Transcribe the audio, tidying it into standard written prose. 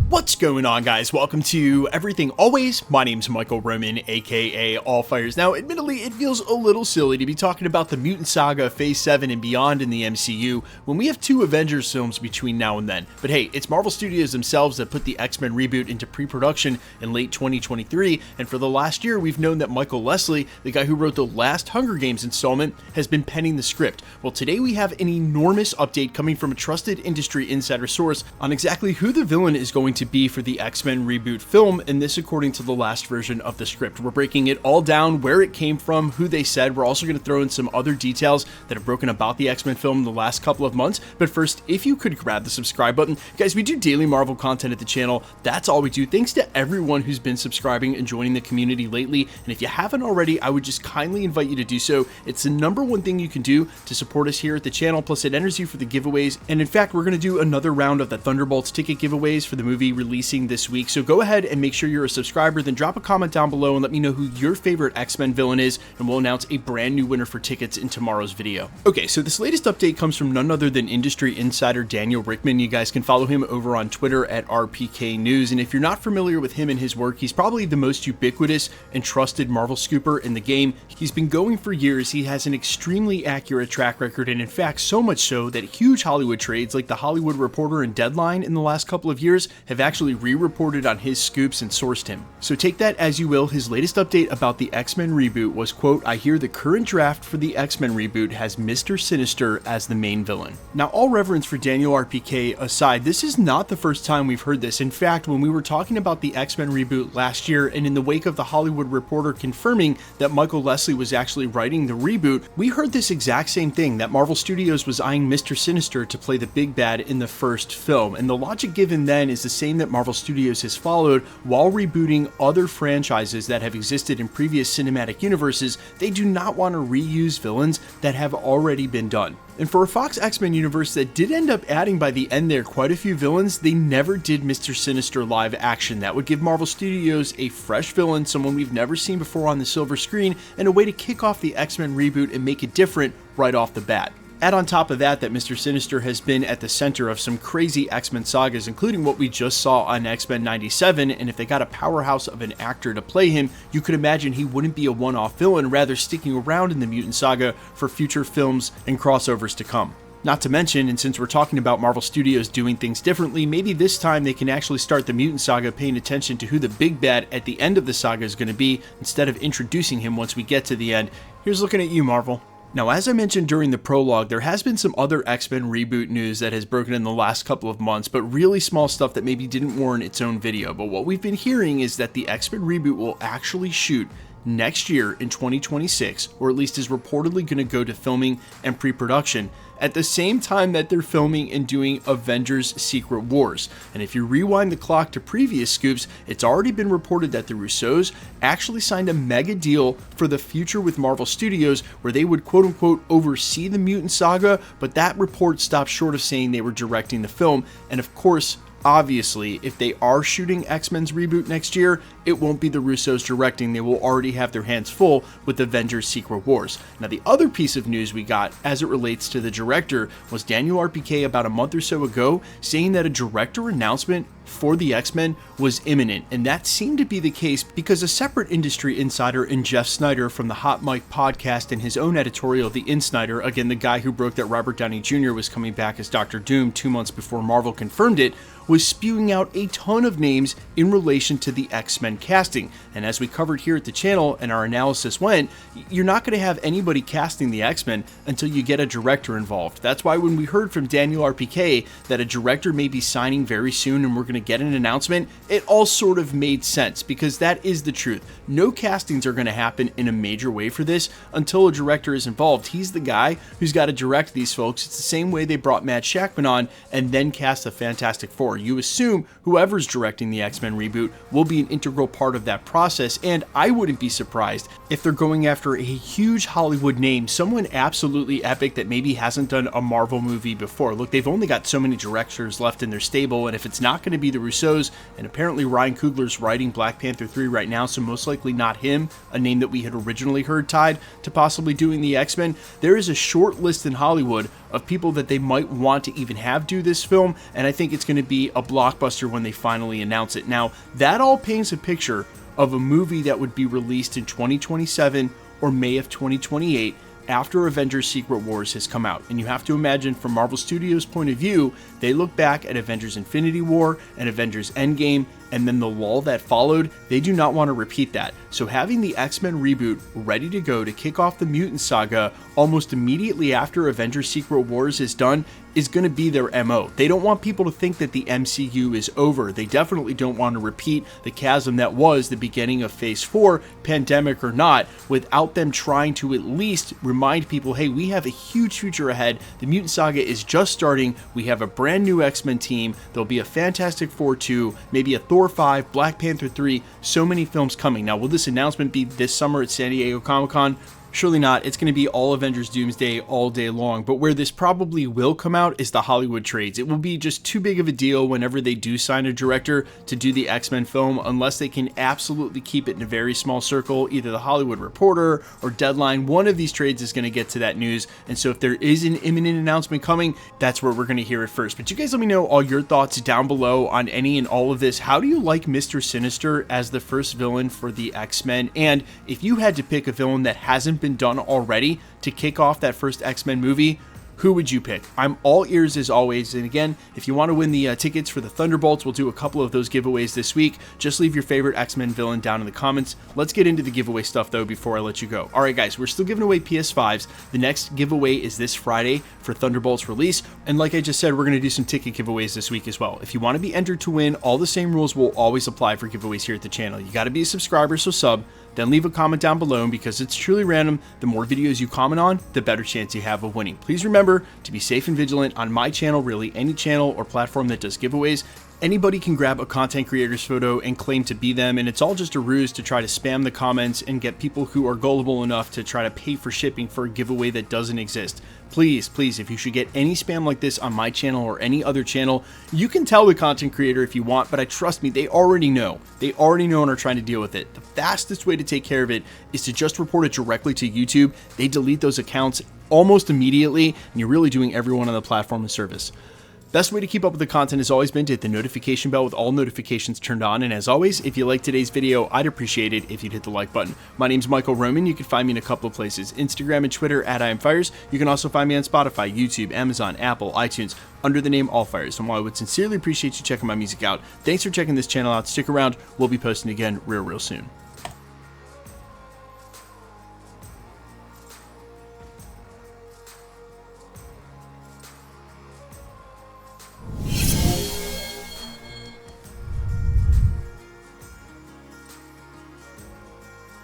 What's going on, guys? Welcome to Everything Always. My name's Michael Roman, aka Allfires. Now, admittedly, it feels a little silly to be talking about the Mutant Saga Phase 7 and beyond in the MCU when we have two Avengers films between now and then. But hey, it's Marvel Studios themselves that put the X-Men reboot into pre-production in late 2023, and for the last year, we've known that Michael Leslie, the guy who wrote the last Hunger Games installment, has been penning the script. Well, today we have an enormous update coming from a trusted industry insider source on exactly who the villain is going to be for the X-Men reboot film, and this according to the last version of the script. We're breaking it all down, where it came from, who they said. We're also going to throw in some other details that have broken about the X-Men film in the last couple of months. But first, if you could grab the subscribe button. Guys, we do daily Marvel content at the channel. That's all we do. Thanks to everyone who's been subscribing and joining the community lately. And if you haven't already, I would just kindly invite you to do so. It's the #1 thing you can do to support us here at the channel, plus it enters you for the giveaways. And in fact, we're going to do another round of the Thunderbolts ticket giveaways for the movie releasing this week. So go ahead and make sure you're a subscriber, then drop a comment down below and let me know who your favorite X-Men villain is, and we'll announce a brand new winner for tickets in tomorrow's video. Okay, so this latest update comes from none other than industry insider Daniel Rickman. You guys can follow him over on Twitter at RPK News, and if you're not familiar with him and his work, he's probably the most ubiquitous and trusted Marvel scooper in the game. He's been going for years. He has an extremely accurate track record, and in fact so much so that huge Hollywood trades like The Hollywood Reporter and Deadline in the last couple of years have actually re-reported on his scoops and sourced him. So take that as you will. His latest update about the X-Men reboot was, quote, "I hear the current draft for the X-Men reboot has Mr. Sinister as the main villain." Now, all reverence for Daniel RPK aside, this is not the first time we've heard this. In fact, when we were talking about the X-Men reboot last year, and in the wake of The Hollywood Reporter confirming that Michael Leslie was actually writing the reboot, we heard this exact same thing, that Marvel Studios was eyeing Mr. Sinister to play the big bad in the first film. And the logic given then is the same that Marvel Studios has followed while rebooting other franchises that have existed in previous cinematic universes. They do not want to reuse villains that have already been done. And for a Fox X-Men universe that did end up adding by the end there quite a few villains, they never did Mr. Sinister live action. That would give Marvel Studios a fresh villain, someone we've never seen before on the silver screen, and a way to kick off the X-Men reboot and make it different right off the bat. Add on top of that Mr. Sinister has been at the center of some crazy X-Men sagas, including what we just saw on X-Men 97, and if they got a powerhouse of an actor to play him, you could imagine he wouldn't be a one-off villain, rather sticking around in the Mutant Saga for future films and crossovers to come. Not to mention, and since we're talking about Marvel Studios doing things differently, maybe this time they can actually start the Mutant Saga paying attention to who the big bad at the end of the saga is going to be, instead of introducing him once we get to the end. Here's looking at you, Marvel. Now, as I mentioned during the prologue, there has been some other X-Men reboot news that has broken in the last couple of months, but really small stuff that maybe didn't warrant its own video. But what we've been hearing is that the X-Men reboot will actually shoot next year in 2026, or at least is reportedly going to go to filming and pre-production at the same time that they're filming and doing Avengers Secret Wars. And if you rewind the clock to previous scoops, it's already been reported that the Russos actually signed a mega deal for the future with Marvel Studios where they would quote-unquote oversee the Mutant Saga, but that report stopped short of saying they were directing the film. And of course, obviously, if they are shooting X-Men's reboot next year, it won't be the Russos directing. They will already have their hands full with Avengers Secret Wars. Now, the other piece of news we got as it relates to the director was Daniel RPK about a month or so ago saying that a director announcement for the X-Men was imminent, and that seemed to be the case because a separate industry insider in Jeff Snyder from the Hot Mic podcast and his own editorial, The Insnider, again the guy who broke that Robert Downey Jr. was coming back as Dr. Doom 2 months before Marvel confirmed it, was spewing out a ton of names in relation to the X-Men casting. And as we covered here at the channel and our analysis went, you're not going to have anybody casting the X-Men until you get a director involved. That's why when we heard from Daniel RPK that a director may be signing very soon and we're going to get an announcement, it all sort of made sense, because that is the truth. No castings are going to happen in a major way for this until a director is involved. He's the guy who's got to direct these folks. It's the same way they brought Matt Shakman on and then cast the Fantastic Four. You assume whoever's directing the X-Men reboot will be an integral part of that process, and I wouldn't be surprised if they're going after a huge Hollywood name, someone absolutely epic that maybe hasn't done a Marvel movie before. Look, they've only got so many directors left in their stable, and if it's not going to be be the Russos, and apparently Ryan Coogler's writing Black Panther 3 right now, so most likely not him, a name that we had originally heard tied to possibly doing the X-Men. There is a short list in Hollywood of people that they might want to even have do this film, and I think it's going to be a blockbuster when they finally announce it. Now, that all paints a picture of a movie that would be released in 2027 or May of 2028 after Avengers Secret Wars has come out. And you have to imagine, from Marvel Studios' point of view, they look back at Avengers Infinity War and Avengers Endgame, and then the lull that followed. They do not want to repeat that. So having the X-Men reboot ready to go to kick off the Mutant Saga almost immediately after Avengers Secret Wars is done is going to be their MO. They don't want people to think that the MCU is over. They definitely don't want to repeat the chasm that was the beginning of Phase 4, pandemic or not, without them trying to at least remind people, hey, we have a huge future ahead. The Mutant Saga is just starting. We have a brand new X-Men team. There'll be a Fantastic Four 2, maybe a Thor 5, Black Panther 3, so many films coming. Now, will this announcement be this summer at San Diego Comic-Con? Surely not. It's going to be all Avengers Doomsday all day long, but where this probably will come out is the Hollywood trades. It will be just too big of a deal whenever they do sign a director to do the X-Men film, unless they can absolutely keep it in a very small circle. Either the Hollywood Reporter or Deadline, one of these trades is going to get to that news, and so if there is an imminent announcement coming, that's where we're going to hear it first. But you guys let me know all your thoughts down below on any and all of this. How do you like Mr. Sinister as the first villain for the X-Men? And if you had to pick a villain that hasn't been done already to kick off that first X-Men movie, who would you pick? I'm all ears as always. And again, if you want to win the tickets for the Thunderbolts, we'll do a couple of those giveaways this week. Just leave your favorite X-Men villain down in the comments. Let's get into the giveaway stuff though before I let you go. All right, guys, we're still giving away PS5s. The next giveaway is this Friday for Thunderbolts release. And like I just said, we're going to do some ticket giveaways this week as well. If you want to be entered to win, all the same rules will always apply for giveaways here at the channel. You got to be a subscriber, so sub. Then leave a comment down below, and because it's truly random, the more videos you comment on, the better chance you have of winning. Please remember to be safe and vigilant on my channel, really any channel or platform that does giveaways. Anybody can grab a content creator's photo and claim to be them, and it's all just a ruse to try to spam the comments and get people who are gullible enough to try to pay for shipping for a giveaway that doesn't exist. Please, if you should get any spam like this on my channel or any other channel, you can tell the content creator if you want, but trust me, they already know. They already know and are trying to deal with it. The fastest way to take care of it is to just report it directly to YouTube. They delete those accounts almost immediately, and you're really doing everyone on the platform a service. Best way to keep up with the content has always been to hit the notification bell with all notifications turned on. And as always, if you like today's video, I'd appreciate it if you'd hit the like button. My name's Michael Roman. You can find me in a couple of places, Instagram and Twitter at IamFires. You can also find me on Spotify, YouTube, Amazon, Apple, iTunes, under the name AllFires. And while I would sincerely appreciate you checking my music out, thanks for checking this channel out. Stick around. We'll be posting again real soon.